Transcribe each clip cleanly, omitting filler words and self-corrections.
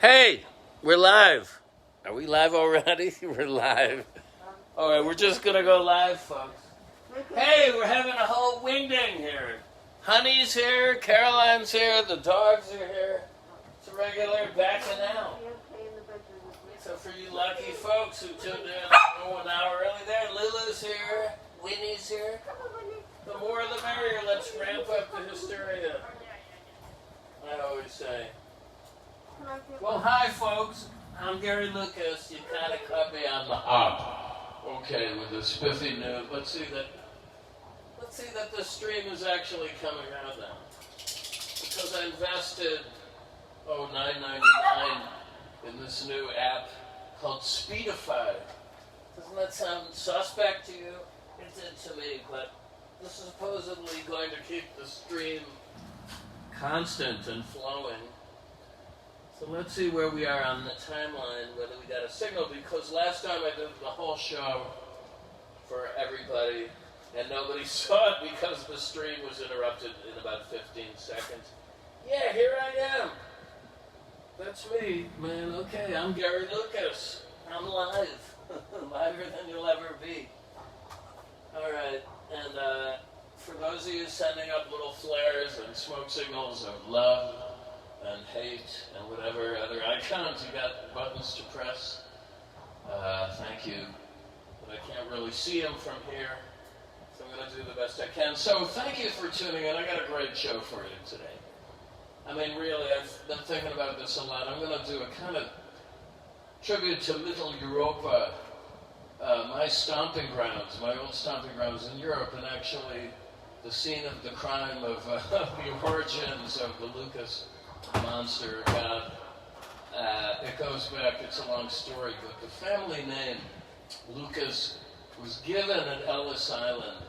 Hey, we're live. Are we live already? We're live. All right, we're just going to go live, folks. Hey, we're having a whole wingding here. Honey's here, Caroline's here, the dogs are here. It's a regular backing out. So for you lucky folks who tuned in 1 hour early there, Lulu's here, Winnie's here. The more the merrier. Let's ramp up the hysteria, I always say. Well, hi, folks. I'm Gary Lucas. You kind of caught me on the hop. Okay, with the spiffy news. Let's see that the stream is actually coming out now. Because I invested $9.99 in this new app called Speedify. Doesn't that sound suspect to you? It did to me, but this is supposedly going to keep the stream constant and flowing. So let's see where we are on the timeline, whether we got a signal, because last time I did the whole show for everybody, and nobody saw it because the stream was interrupted in about 15 seconds. Yeah, here I am. That's me, man. Okay, I'm Gary Lucas. I'm live. Liver than you'll ever be. All right, and for those of you sending up little flares and smoke signals of love and hate and whatever other icons, you got buttons to press. Thank you. But I can't really see them from here, so I'm going to do the best I can. So thank you for tuning in. I got a great show for you today. I mean, really, I've been thinking about this a lot. I'm going to do a kind of tribute to Middle Europa, my stomping grounds, my old stomping grounds in Europe, and actually the scene of the crime of the origins of the Lucas monster god. It goes back, it's a long story, but the family name Lucas was given at Ellis Island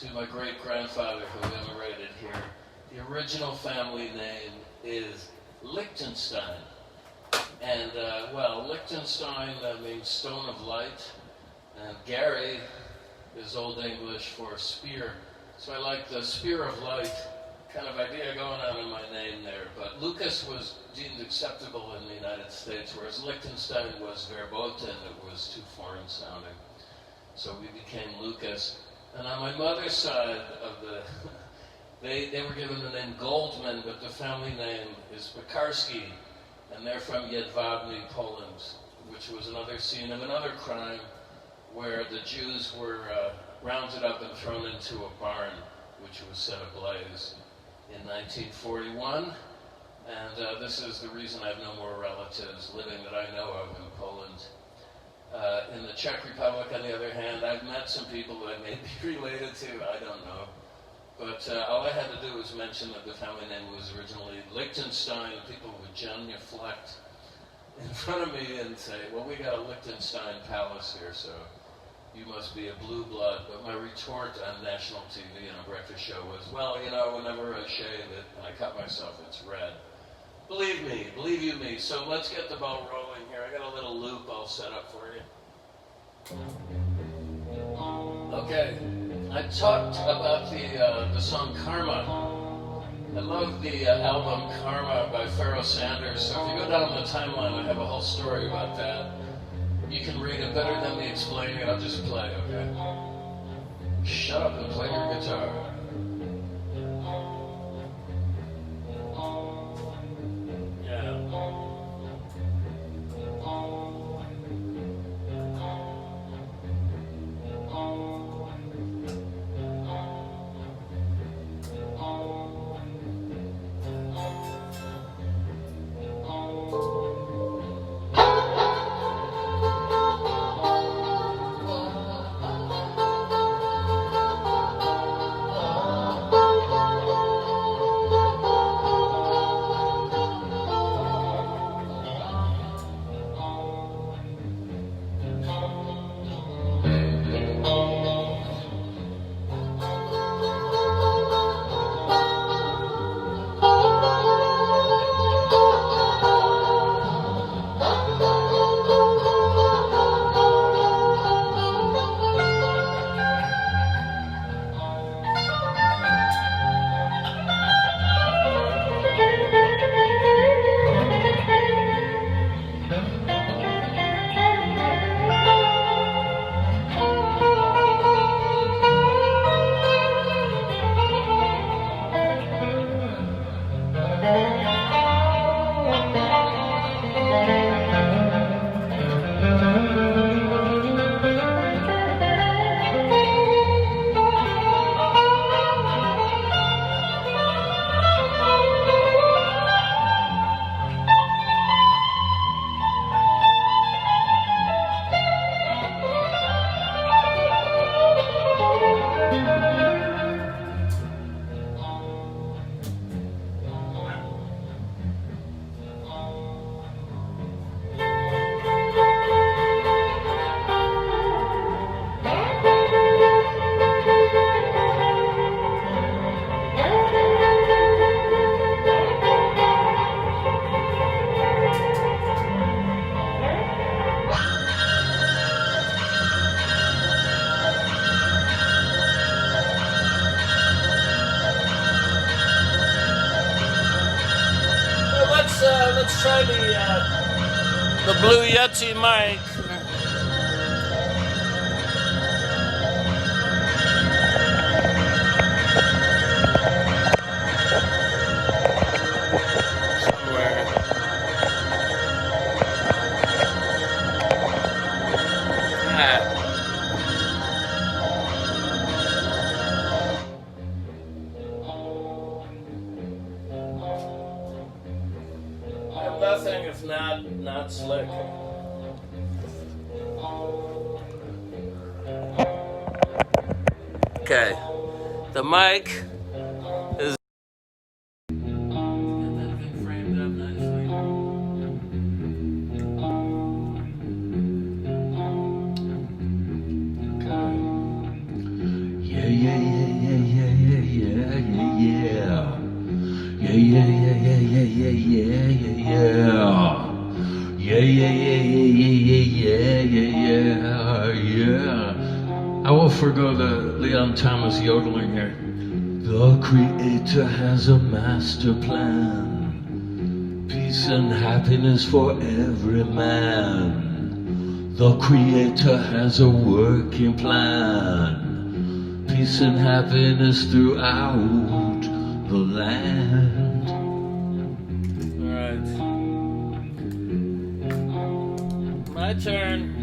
to my great-grandfather who immigrated here. The original family name is Liechtenstein. And, Liechtenstein means stone of light, and Gary is Old English for spear. So I like the spear of light kind of idea going on in my name there. But Lucas was deemed acceptable in the United States, whereas Liechtenstein was verboten. It was too foreign sounding. So we became Lucas. And on my mother's side of the... They were given the name Goldman, but the family name is Pekarski, and they're from Jedwabne, Poland, which was another scene of another crime where the Jews were rounded up and thrown into a barn, which was set ablaze in 1941. And this is the reason I have no more relatives living that I know of in Poland. In the Czech Republic, on the other hand, I've met some people that I may be related to, I don't know. But all I had to do was mention that the family name was originally Liechtenstein. People would genuflect in front of me and say, well, we got a Liechtenstein palace here, so you must be a blue blood. But my retort on national TV and a breakfast show was, well, you know, whenever I shave it and I cut myself, it's red. Believe me, believe you me. So let's get the ball rolling here. I got a little loop I'll set up for you. Okay. I talked about the song Karma. I love the album Karma by Pharoah Sanders. So if you go down the timeline, I have a whole story about that. You can read it better than me explaining it. I'll just play, okay? Shut up and play your guitar. let's try the Blue Yeti mic. Nothing if not slick. Okay, the mic is. Get that thing framed up nicely. Okay. Yeah, yeah, yeah, yeah, yeah, yeah, yeah, yeah. Yeah, yeah, yeah, yeah, yeah, yeah, yeah, yeah, yeah. Yeah, yeah, yeah, yeah, yeah, yeah, yeah, yeah. I will forgo the Leon Thomas yodeling here. The Creator has a master plan, peace and happiness for every man. The Creator has a working plan, peace and happiness throughout the land. All right. My turn.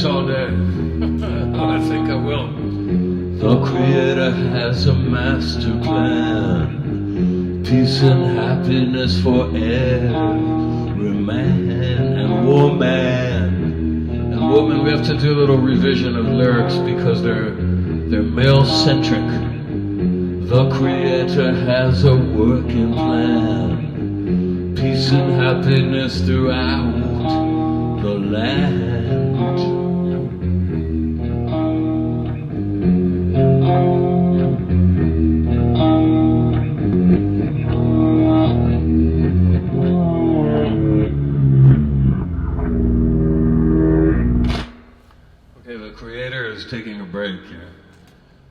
All day. I think I will. The Creator has a master plan, peace and happiness for every man and woman. And woman, we have to do a little revision of lyrics because they're male-centric. The Creator has a working plan, peace and happiness throughout the land. Okay, the Creator is taking a break here.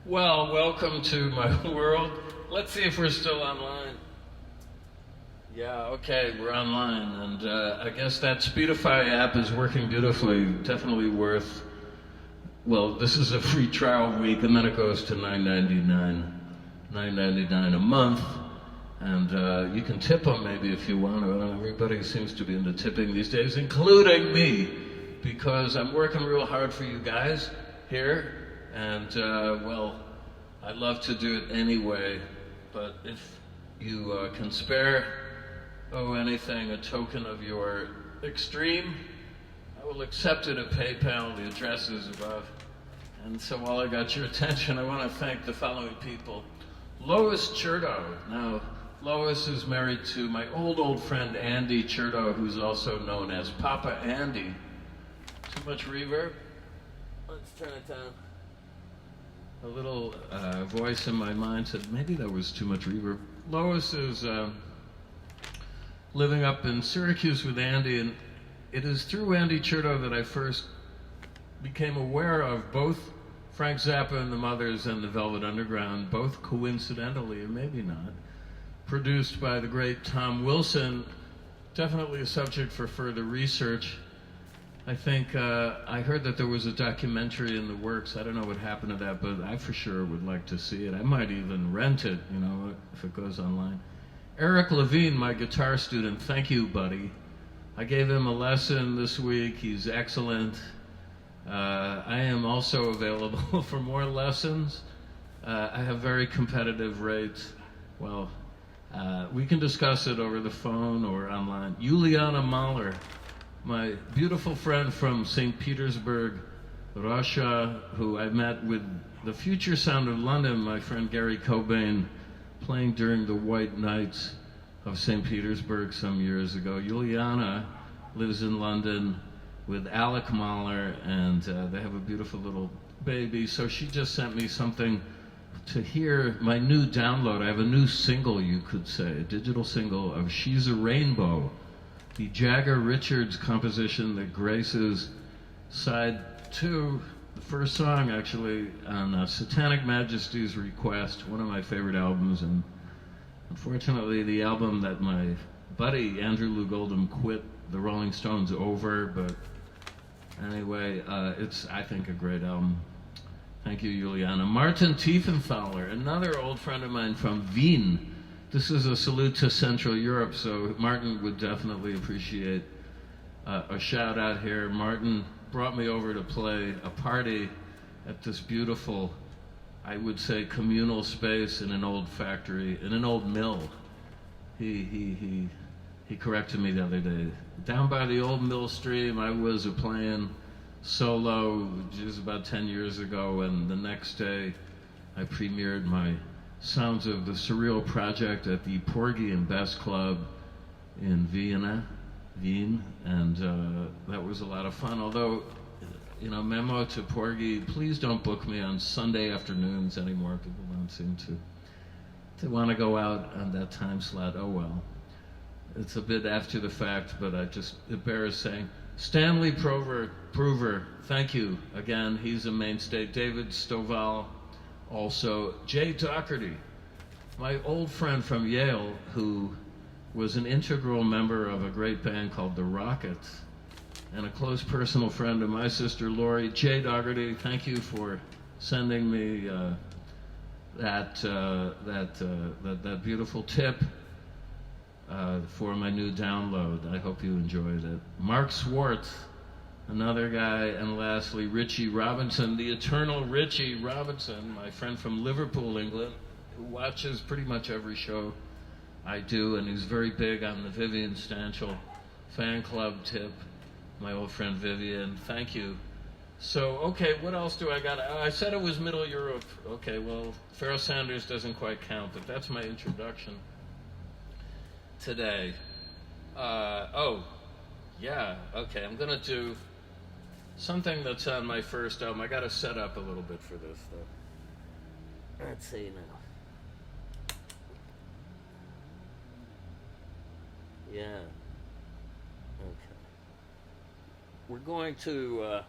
Well, welcome to my world. Let's see if we're still online. Yeah, okay, we're online, and I guess that Speedify app is working beautifully. Definitely worth. Well, this is a free trial week, and then it goes to $9.99 a month, and you can tip them maybe if you want to. Everybody seems to be into tipping these days, including me, because I'm working real hard for you guys here, and well, I'd love to do it anyway, but if you can spare anything, a token of your extreme, I will accept it at PayPal. The address is above. And so while I got your attention, I want to thank the following people. Lois Chertow. Now, Lois is married to my old friend Andy Chertow, who's also known as Papa Andy. Too much reverb? Let's turn it down. A little voice in my mind said maybe that was too much reverb. Lois is living up in Syracuse with Andy, and it is through Andy Chertow that I first became aware of both Frank Zappa and the Mothers and the Velvet Underground, both coincidentally, or maybe not, produced by the great Tom Wilson. Definitely a subject for further research. I think I heard that there was a documentary in the works. I don't know what happened to that, but I for sure would like to see it. I might even rent it, you know, if it goes online. Eric Levine, my guitar student, thank you, buddy. I gave him a lesson this week. He's excellent. I am also available for more lessons. I have very competitive rates. Well, we can discuss it over the phone or online. Juliana Mahler, my beautiful friend from St. Petersburg, Russia, who I met with the Future Sound of London, my friend Gary Cobain, playing during the White Nights of St. Petersburg some years ago. Juliana lives in London with Alec Mahler, and they have a beautiful little baby. So she just sent me something to hear, my new download. I have a new single, you could say, a digital single of She's a Rainbow, the Jagger Richards composition that graces side 2, the first song actually, on Satanic Majesty's request, one of my favorite albums, and unfortunately the album that my buddy Andrew Loog Oldham quit the Rolling Stones over, but anyway, it's, I think, a great album. Thank you, Juliana. Martin Tiefenthaler, another old friend of mine from Wien. This is a salute to Central Europe, so Martin would definitely appreciate a shout out here. Martin brought me over to play a party at this beautiful, I would say, communal space in an old factory, in an old mill. He corrected me the other day. Down by the old mill stream, I was playing solo, which was about 10 years ago, and the next day I premiered my Sounds of the Surreal project at the Porgy and Bess Club in Wien, and that was a lot of fun. Although, you know, memo to Porgy, please don't book me on Sunday afternoons anymore. People don't seem to want to go out on that time slot. Oh well. It's a bit after the fact, but it bears saying. Stanley Prover, thank you again. He's a mainstay. David Stovall, also. Jay Doherty, my old friend from Yale, who was an integral member of a great band called The Rockets, and a close personal friend of my sister Lori. Jay Doherty, thank you for sending me that beautiful tip for my new download. I hope you enjoyed it. Mark Swartz, another guy, and lastly Richie Robinson, the eternal Richie Robinson, my friend from Liverpool, England, who watches pretty much every show I do, and he's very big on the Vivian Stanchel fan club tip. My old friend Vivian, thank you. So, okay, what else do I got? I said it was Middle Europe. Okay, well, Pharoah Sanders doesn't quite count, but that's my introduction today. Oh, yeah, okay, I'm gonna do something that's on my first album. I gotta set up a little bit for this, though. Let's see now. Yeah. Okay. We're going to,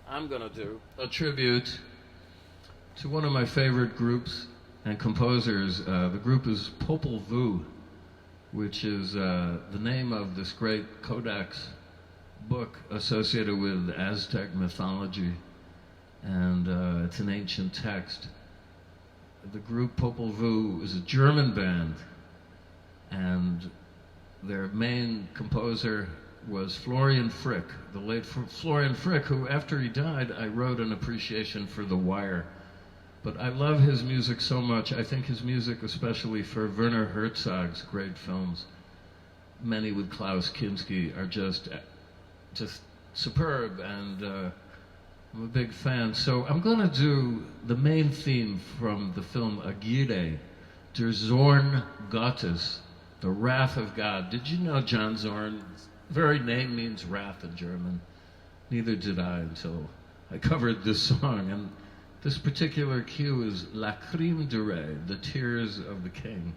I'm gonna do a tribute to one of my favorite groups and composers. The group is Popol Vuh, which is the name of this great codex book associated with Aztec mythology, and it's an ancient text. The group Popol Vuh is a German band, and their main composer was Florian Frick, the late Florian Frick, who, after he died, I wrote an appreciation for The Wire. But I love his music so much. I think his music, especially for Werner Herzog's great films, many with Klaus Kinski, are just superb. And I'm a big fan. So I'm going to do the main theme from the film Aguirre, Der Zorn Gottes, the Wrath of God. Did you know John Zorn's very name means wrath in German? Neither did I until I covered this song. And this particular cue is Lacrime de Rey, the Tears of the King.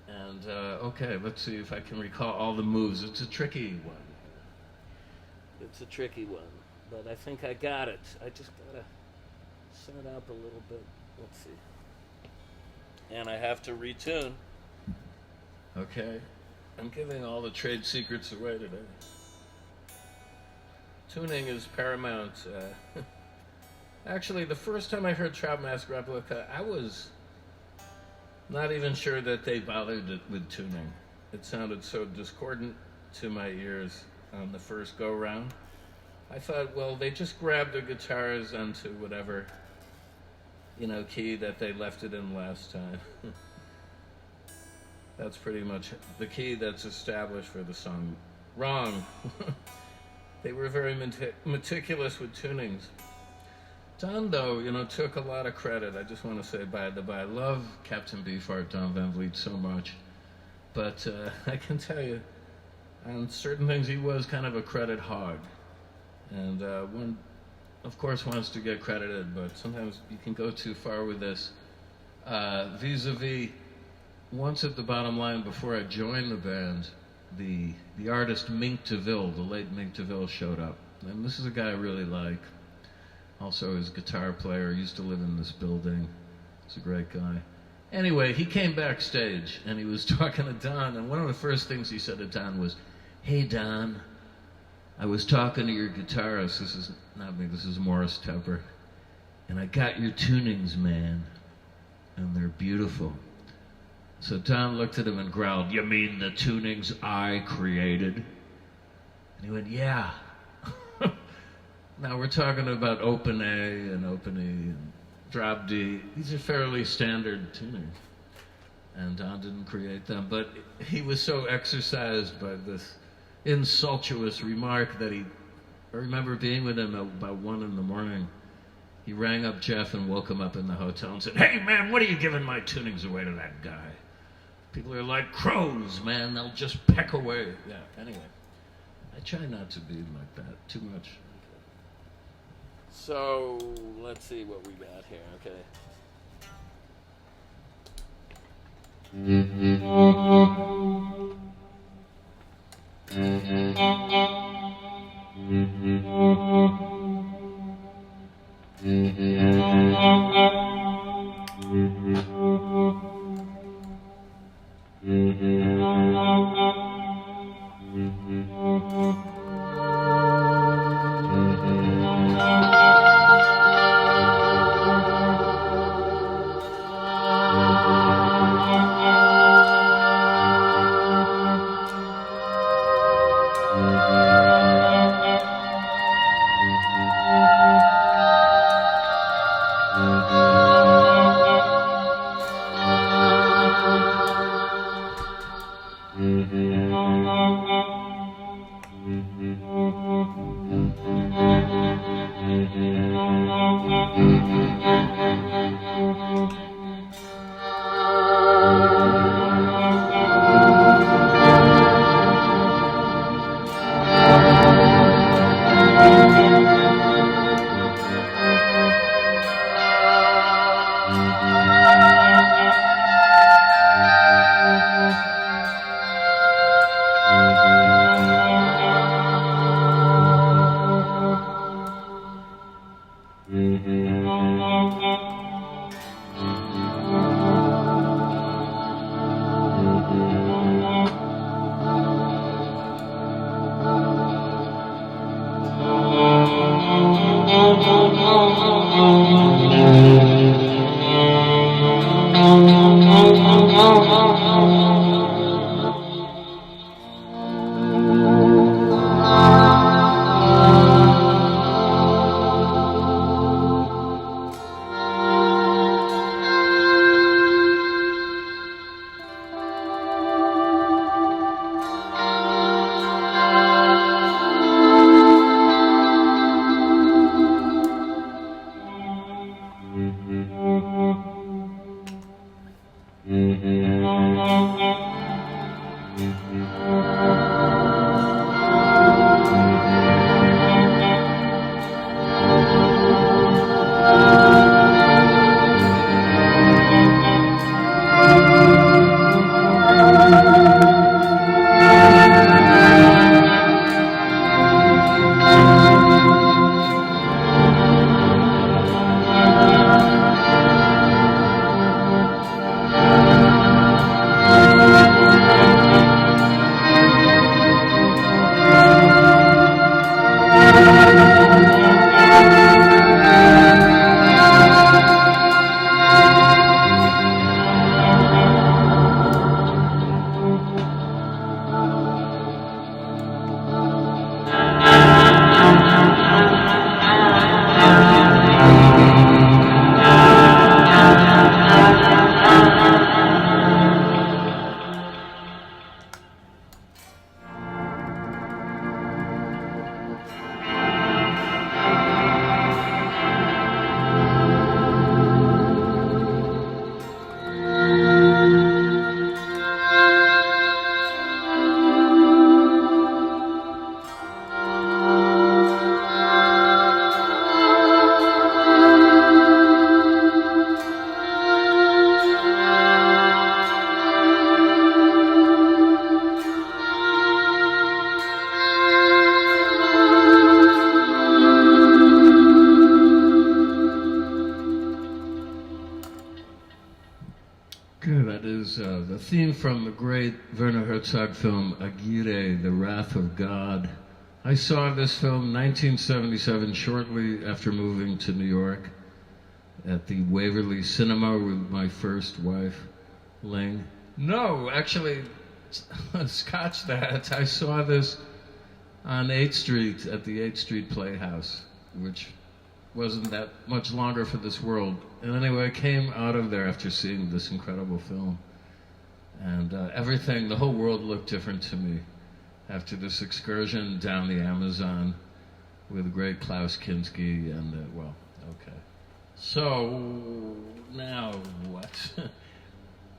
And, okay, let's see if I can recall all the moves. It's a tricky one. It's a tricky one, but I think I got it. I just gotta set it up a little bit. Let's see. And I have to retune. Okay. I'm giving all the trade secrets away today. Tuning is paramount. Actually, the first time I heard Trout Mask Replica, I was not even sure that they bothered with tuning. It sounded so discordant to my ears on the first go-round. I thought, well, they just grabbed the guitars onto whatever, key that they left it in last time. That's pretty much the key that's established for the song. Wrong. They were very meticulous with tunings. Don, though, took a lot of credit. I just want to say by the by, I love Captain Beefheart, Don Van Vliet, so much. But I can tell you, on certain things, he was kind of a credit hog. And one, of course, wants to get credited, but sometimes you can go too far with this. Vis-a-vis, once at the Bottom Line, before I joined the band, the artist Mink DeVille, the late Mink DeVille, showed up. And this is a guy I really like. Also his guitar player, used to live in this building. He's a great guy. Anyway, he came backstage and he was talking to Don, and one of the first things he said to Don was, "Hey Don, I was talking to your guitarist," this is not me, this is Morris Tepper, "and I got your tunings, man, and they're beautiful." So Don looked at him and growled, "You mean the tunings I created?" And he went, "Yeah." Now we're talking about open A and open E and drop D. These are fairly standard tunings. And Don didn't create them, but he was so exercised by this insultuous remark that I remember being with him at about 1 a.m. He rang up Jeff and woke him up in the hotel and said, "Hey man, what are you giving my tunings away to that guy? People are like crows, man, they'll just peck away." Yeah, anyway, I try not to be like that too much. So, let's see what we got here, okay. a theme from the great Werner Herzog film Aguirre, The Wrath of God. I saw this film 1977, shortly after moving to New York, at the Waverly Cinema with my first wife, Ling. No, actually, scotch that. I saw this on 8th Street at the 8th Street Playhouse, which wasn't that much longer for this world. And anyway, I came out of there after seeing this incredible film. And everything, the whole world looked different to me after this excursion down the Amazon with the great Klaus Kinski and, well, okay. So, now what?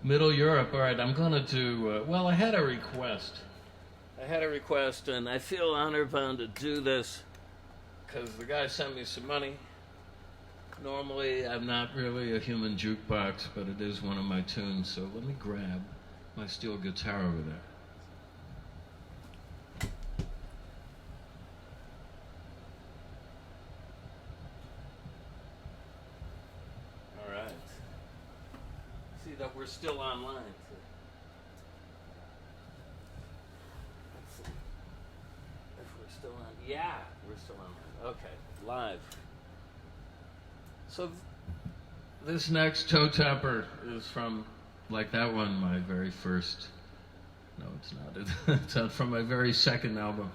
Middle Europe, all right, I'm gonna do, well, I had a request. And I feel honor bound to do this because the guy sent me some money. Normally, I'm not really a human jukebox, but it is one of my tunes, so let me grab my steel guitar over there. All right. See that we're still online. Let's see if we're still on. Yeah, we're still online. Okay, live. So this next toe tapper is from, like that one, my very first. No, it's not. It's from my very second album.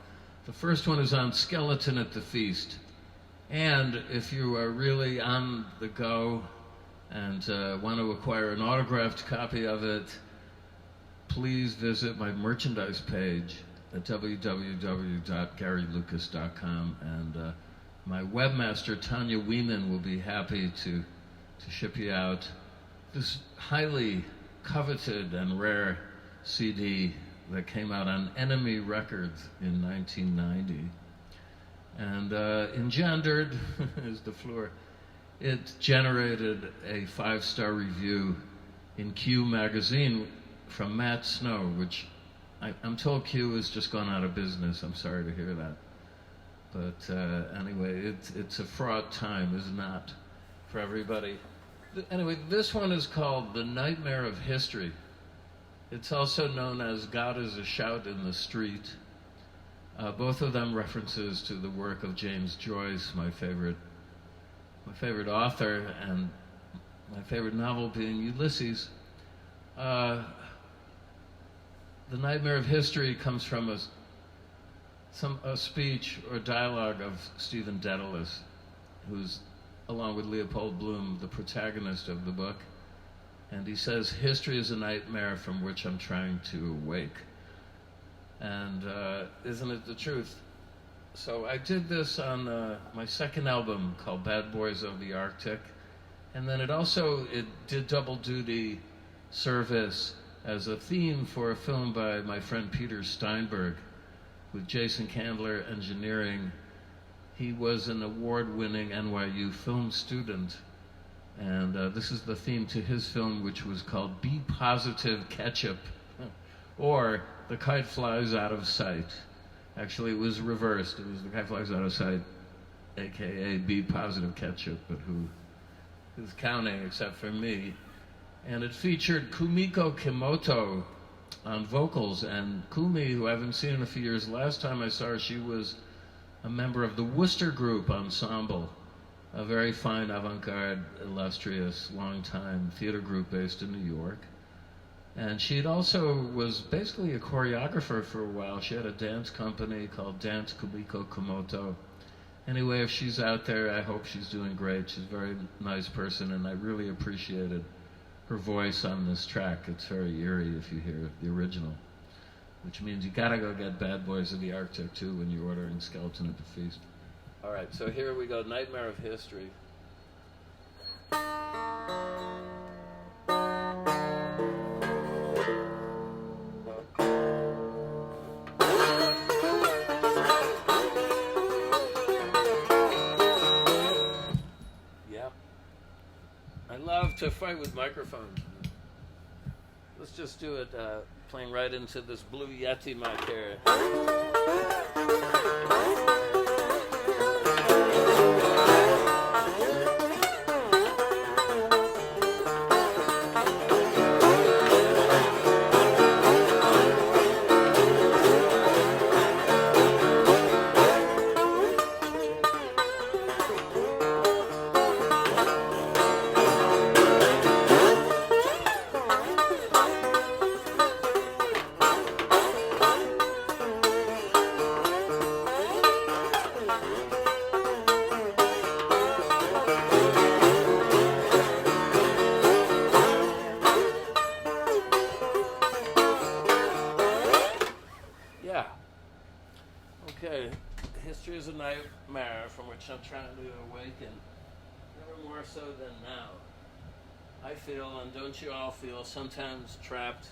The first one is on Skeleton at the Feast. And if you are really on the go and want to acquire an autographed copy of it, please visit my merchandise page at www.garylucas.com, and my webmaster, Tanya Wieman, will be happy to ship you out this highly coveted and rare CD that came out on Enemy Records in 1990. And engendered, is the floor, it generated a 5-star review in Q magazine from Matt Snow, which I'm told Q has just gone out of business. I'm sorry to hear that. But anyway, it's a fraught time, is not for everybody. Anyway, this one is called The Nightmare of History. It's also known as God is a Shout in the Street. Both of them references to the work of James Joyce, my favorite author, and my favorite novel being Ulysses. The Nightmare of History comes from a speech or dialogue of Stephen Dedalus, who's, along with Leopold Bloom, the protagonist of the book. And he says, history is a nightmare from which I'm trying to awake. And isn't it the truth? So I did this on my second album called Bad Boys of the Arctic. And then it did double duty service as a theme for a film by my friend Peter Steinberg with Jason Candler engineering. He was an award-winning NYU film student. And this is the theme to his film, which was called Be Positive Ketchup, or The Kite Flies Out of Sight. Actually, it was reversed. It was The Kite Flies Out of Sight, aka Be Positive Ketchup, but who is counting except for me. And it featured Kumiko Kimoto on vocals, and Kumi, who I haven't seen in a few years, last time I saw her, she was a member of the Worcester Group Ensemble, a very fine avant-garde, illustrious, long-time theater group based in New York. And she also was basically a choreographer for a while. She had a dance company called Dance Kumiko Kimoto. Anyway, if she's out there, I hope she's doing great. She's a very nice person, and I really appreciated her voice on this track. It's very eerie if you hear the original, which means you gotta go get Bad Boys of the Arctic too when you're ordering Skeleton at the Feast. All right, so here we go, Nightmare of History. Yep. I love to fight with microphones. Let's just do it playing right into this Blue Yeti mic here. Yeah. Okay. History is a nightmare from which I'm trying to awaken. Never more so than now. I feel, and don't you all feel, sometimes trapped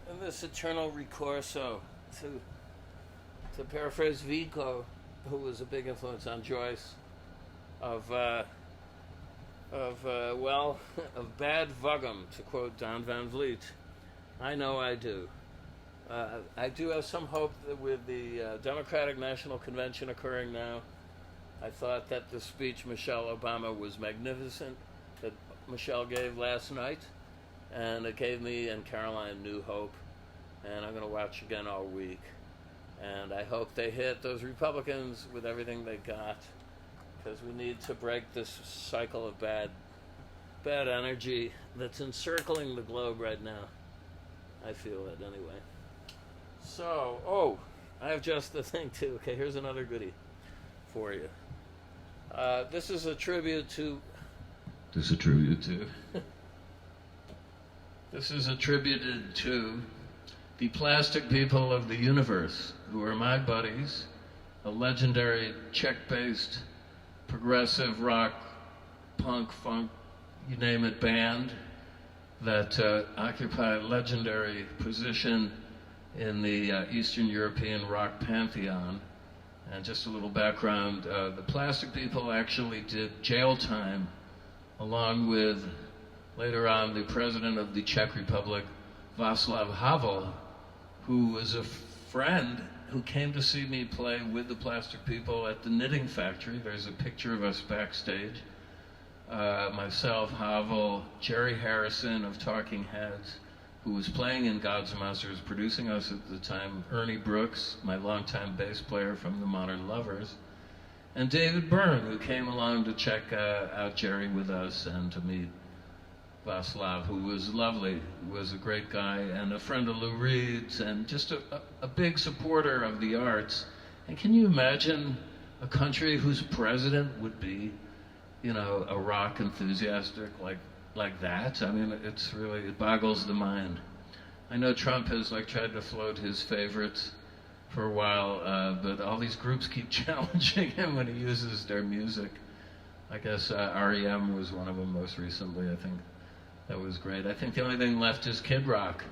in this eternal ricorso. To paraphrase Vico, who was a big influence on Joyce, of bad vugum, to quote Don Van Vliet. I know I do. I do have some hope that with the Democratic National Convention occurring now, I thought that the speech Michelle Obama was magnificent, that Michelle gave last night, and it gave me and Caroline new hope, and I'm going to watch again all week. And I hope they hit those Republicans with everything they got, because we need to break this cycle of bad energy that's encircling the globe right now. I feel it anyway. So, I have just the thing too. Okay, here's another goodie for you. This is a tribute to. This is attributed to the Plastic People of the Universe, who are my buddies, a legendary Czech-based progressive rock, punk, funk, you name it, band that occupy a legendary position in the Eastern European rock pantheon. And just a little background, the Plastic People actually did jail time along with, later on, the president of the Czech Republic, Václav Havel, who was a friend who came to see me play with the Plastic People at the Knitting Factory. There's a picture of us backstage. Myself, Havel, Jerry Harrison of Talking Heads, who was playing in Gods and Monsters, producing us at the time, Ernie Brooks, my longtime bass player from the Modern Lovers, and David Byrne, who came along to check out Jerry with us and to meet Václav, who was lovely, who was a great guy and a friend of Lou Reed's and just a big supporter of the arts. And can you imagine a country whose president would be, a rock enthusiastic like that? I mean, it boggles the mind. I know Trump has tried to float his favorites for a while, but all these groups keep challenging him when he uses their music. I guess REM was one of them most recently. I think that was great. I think the only thing left is Kid Rock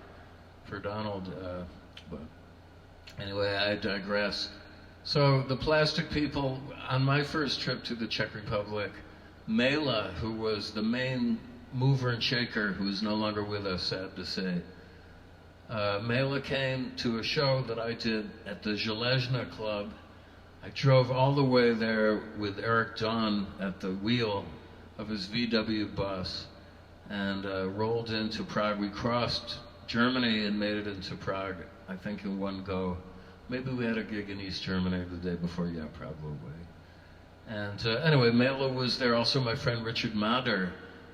for Donald. But anyway, I digress. So the Plastic People, on my first trip to the Czech Republic, Mela, who was the main mover and shaker, who is no longer with us, sad to say, Mela came to a show that I did at the Železna Club. I drove all the way there with Eric Dawn at the wheel of his VW bus and rolled into Prague. We crossed Germany and made it into Prague, I think, in one go. Maybe we had a gig in East Germany the day before, yeah, probably. And anyway, Mela was there. Also my friend Richard Mader,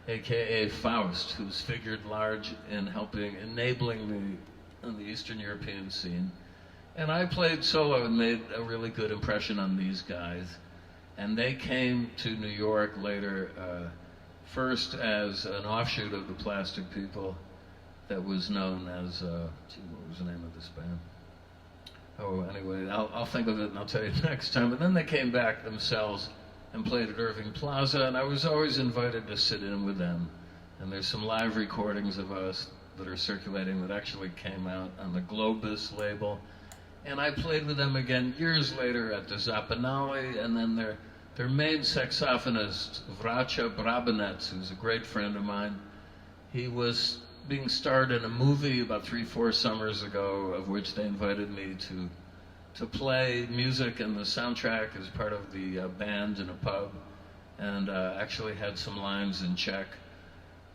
a.k.a. Faust, who's figured large in enabling me in the Eastern European scene. And I played solo and made a really good impression on these guys. And they came to New York later, first as an offshoot of the Plastic People that was known as, what was the name of this band? Oh, anyway, I'll think of it and I'll tell you next time. But then they came back themselves and played at Irving Plaza, and I was always invited to sit in with them. And there's some live recordings of us that are circulating that actually came out on the Globus label. And I played with them again years later at the Zapanali, and then their main saxophonist, Vracha Brabenec, who's a great friend of mine, he was being starred in a movie about 3-4 summers ago, of which they invited me to play music and the soundtrack as part of the band in a pub, and actually had some lines in Czech.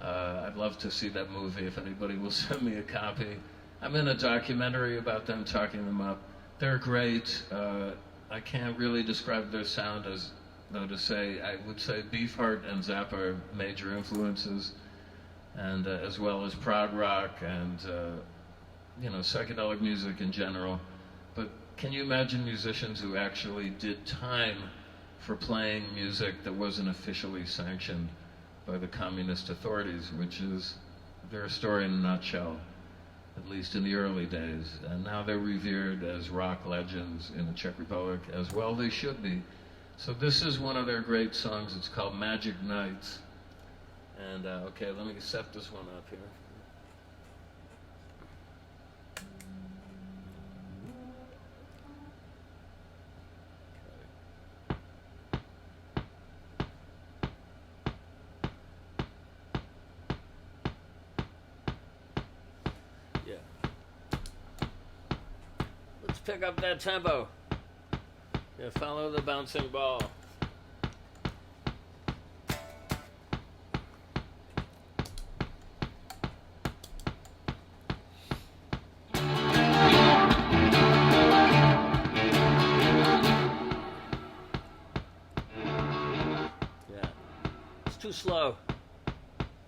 I'd love to see that movie if anybody will send me a copy. I'm in a documentary about them, talking them up. They're great. I can't really describe their sound I would say Beefheart and Zappa are major influences, and as well as prog rock and psychedelic music in general. But can you imagine musicians who actually did time for playing music that wasn't officially sanctioned by the communist authorities, which is their story in a nutshell. at least in the early days. And now they're revered as rock legends in the Czech Republic, as well they should be. So this is one of their great songs. It's called Magic Nights. And okay, let me set this one up here. Let's pick up that tempo. Yeah, follow the bouncing ball. Yeah, it's too slow.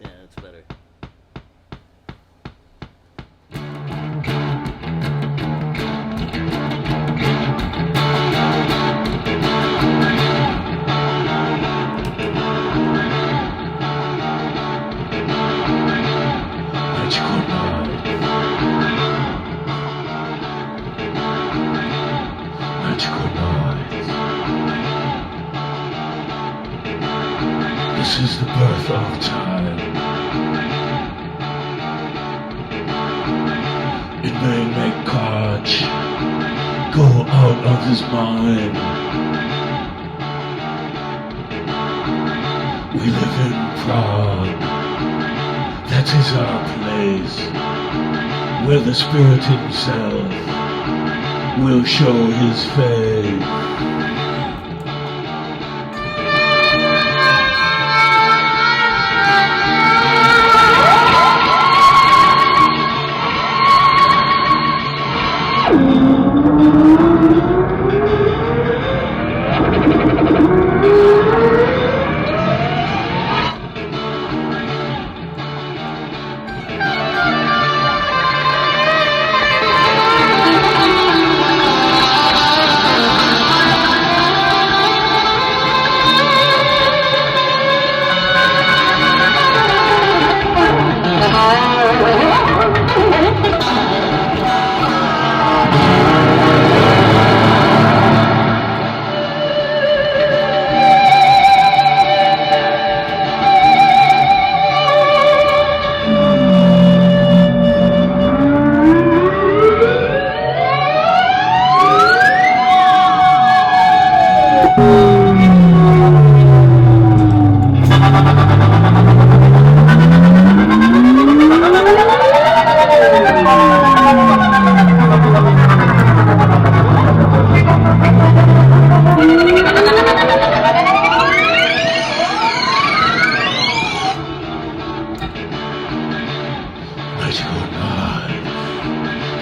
Yeah, it's better. This is the birth of time. It may make Koch go out of his mind. We live in Prague. That is our place, where the spirit himself will show his face.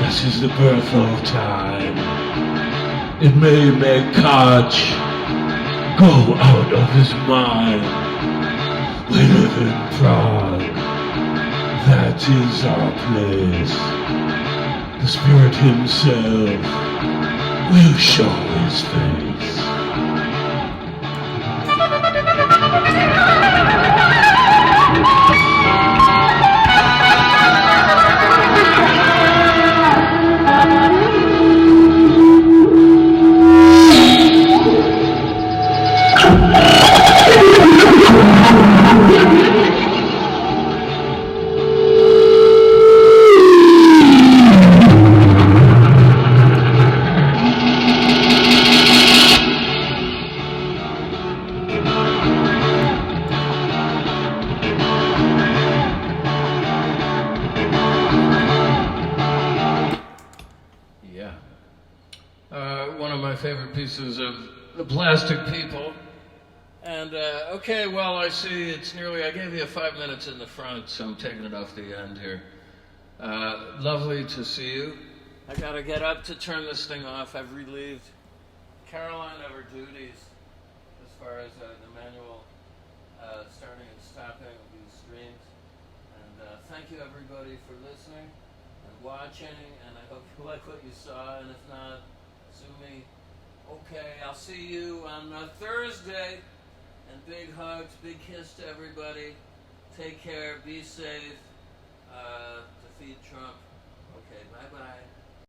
This is the birth of time. It may make Koch go out of his mind. We live in Prague. That is our place. The spirit himself will show his face. One of my favorite pieces of the Plastic People. And, okay, well, I see it's nearly, I gave you 5 minutes in the front, so I'm taking it off the end here. Lovely to see you. I gotta get up to turn this thing off. I've relieved Caroline of her duties as far as the manual starting and stopping of these streams. And thank you, everybody, for listening and watching, and I hope you like what you saw, and if not, sue me. Okay, I'll see you on Thursday, and big hugs, big kiss to everybody. Take care, be safe, defeat Trump. Okay, bye-bye.